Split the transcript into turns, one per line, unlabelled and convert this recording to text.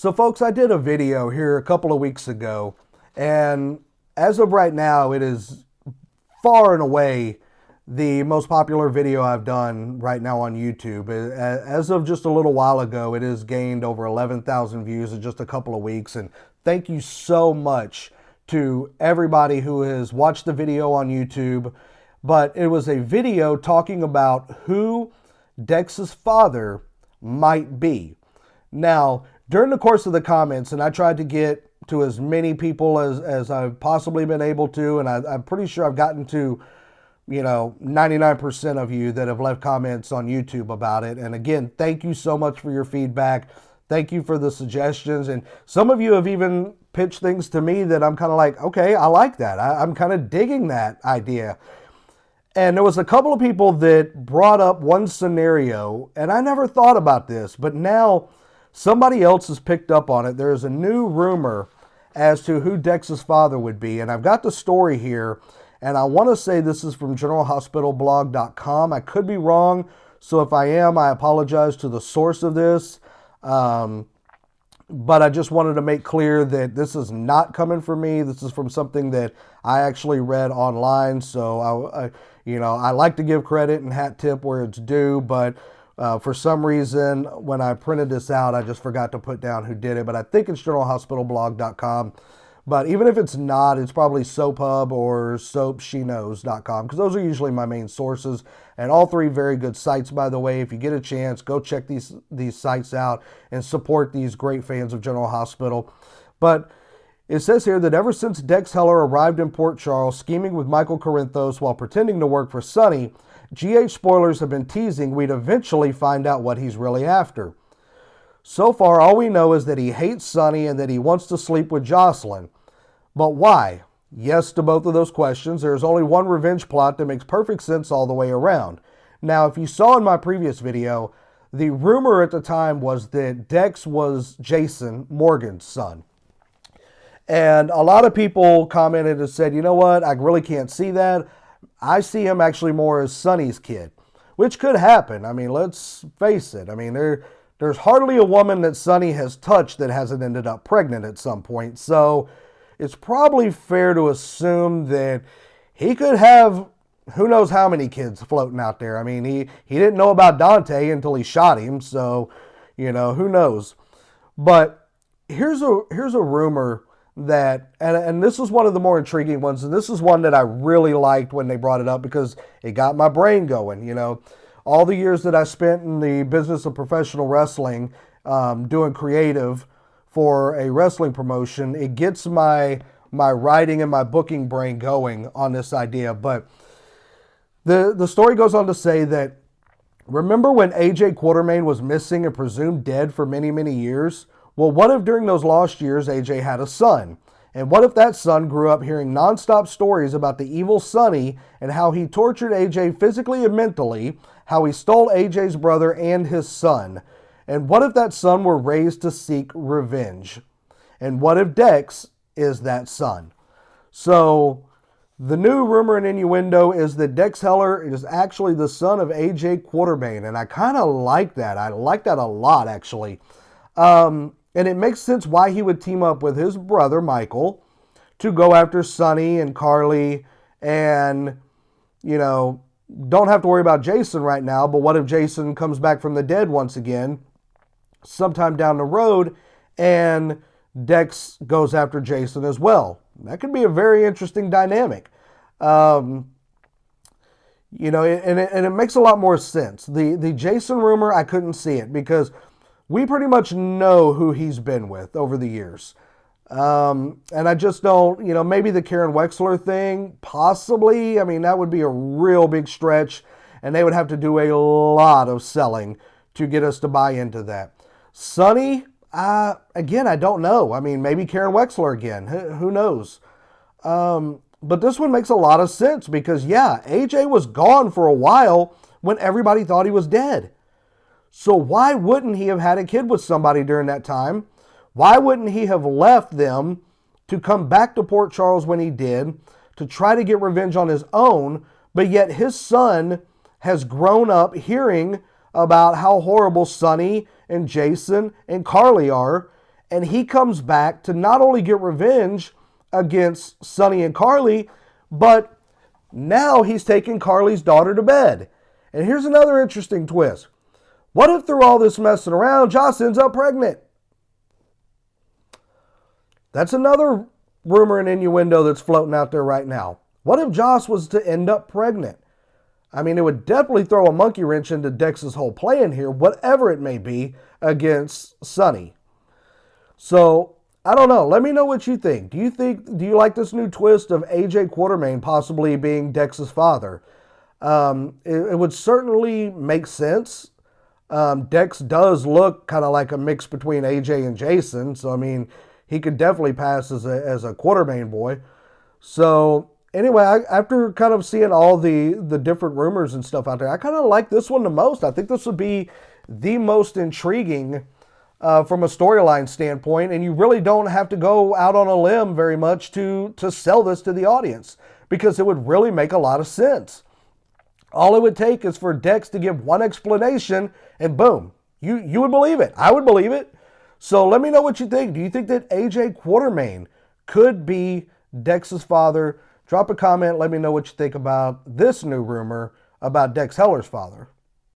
So, folks, I did a video here a couple of weeks ago, and as of right now, it is far and away the most popular video I've done right now on YouTube. As of just a little while ago, it has gained over 11,000 views in just a couple of weeks, and thank you so much to everybody who has watched the video on YouTube. But it was a video talking about who Dex's father might be. Now, during the course of the comments, and I tried to get to as many people as I've possibly been able to, and I'm pretty sure I've gotten to, 99% of you that have left comments on YouTube about it. And again, thank you so much for your feedback. Thank you for the suggestions. And some of you have even pitched things to me that I'm kind of like, okay, I like that. I'm kind of digging that idea. And there was a couple of people that brought up one scenario, and I never thought about this, but now somebody else has picked up on it. There's a new rumor as to who Dex's father would be, and I've got the story here, and I want to say this is from generalhospitalblog.com. I could be wrong, so if I am, I apologize to the source of this, but I just wanted to make clear that this is not coming from me. This is from something that I actually read online, so I like to give credit and hat tip where it's due, but for some reason, when I printed this out, I just forgot to put down who did it, but I think it's generalhospitalblog.com. But even if it's not, it's probably SoapHub or SoapSheKnows.com, because those are usually my main sources. And all three very good sites, by the way. If you get a chance, go check these sites out and support these great fans of General Hospital. But it says here that ever since Dex Heller arrived in Port Charles, scheming with Michael Corinthos while pretending to work for Sonny, GH spoilers have been teasing we'd eventually find out what he's really after. So far, all we know is that he hates Sonny and that he wants to sleep with Jocelyn. But why? Yes to both of those questions. There's only one revenge plot that makes perfect sense all the way around. Now, if you saw in my previous video, the rumor at the time was that Dex was Jason Morgan's son. And a lot of people commented and said, you know what, I really can't see that. I see him actually more as Sonny's kid, which could happen. I mean, let's face it. I mean, there's hardly a woman that Sonny has touched that hasn't ended up pregnant at some point. So it's probably fair to assume that he could have who knows how many kids floating out there. I mean, he didn't know about Dante until he shot him. So, who knows? But here's a rumor that, and this is one of the more intriguing ones, and this is one that I really liked when they brought it up because it got my brain going. All the years that I spent in the business of professional wrestling, doing creative for a wrestling promotion, it gets my writing and my booking brain going on this idea. But the story goes on to say that, remember when AJ Quartermain was missing and presumed dead for many, many years? Well, what if during those lost years, AJ had a son? And what if that son grew up hearing nonstop stories about the evil Sonny and how he tortured AJ physically and mentally, how he stole AJ's brother and his son? And what if that son were raised to seek revenge? And what if Dex is that son? So the new rumor and innuendo is that Dex Heller is actually the son of AJ Quartermain. And I kind of like that. I like that a lot, actually. And it makes sense why he would team up with his brother, Michael, to go after Sonny and Carly and, don't have to worry about Jason right now, but what if Jason comes back from the dead once again sometime down the road and Dex goes after Jason as well? That could be a very interesting dynamic. And it makes a lot more sense. The Jason rumor, I couldn't see it because we pretty much know who he's been with over the years. And I just don't, maybe the Karen Wexler thing, possibly. I mean, that would be a real big stretch, and they would have to do a lot of selling to get us to buy into that. Sonny, again, I don't know. I mean, maybe Karen Wexler again. Who knows? But this one makes a lot of sense because, yeah, AJ was gone for a while when everybody thought he was dead. So why wouldn't he have had a kid with somebody during that time? Why wouldn't he have left them to come back to Port Charles when he did, to try to get revenge on his own, but yet his son has grown up hearing about how horrible Sonny and Jason and Carly are, and he comes back to not only get revenge against Sonny and Carly, but now he's taking Carly's daughter to bed. And here's another interesting twist. What if through all this messing around, Joss ends up pregnant? That's another rumor and innuendo that's floating out there right now. What if Joss was to end up pregnant? I mean, it would definitely throw a monkey wrench into Dex's whole plan here, whatever it may be, against Sonny. So, I don't know. Let me know what you think. Do you like this new twist of AJ Quartermain possibly being Dex's father? It would certainly make sense. Dex does look kind of like a mix between AJ and Jason. So, I mean, he could definitely pass as a Quartermain boy. So, anyway, after kind of seeing all the different rumors and stuff out there, I kind of like this one the most. I think this would be the most intriguing from a storyline standpoint, and you really don't have to go out on a limb very much to sell this to the audience, because it would really make a lot of sense. All it would take is for Dex to give one explanation, and boom, you would believe it. I would believe it. So let me know what you think. Do you think that AJ Quartermain could be Dex's father? Drop a comment. Let me know what you think about this new rumor about Dex Heller's father.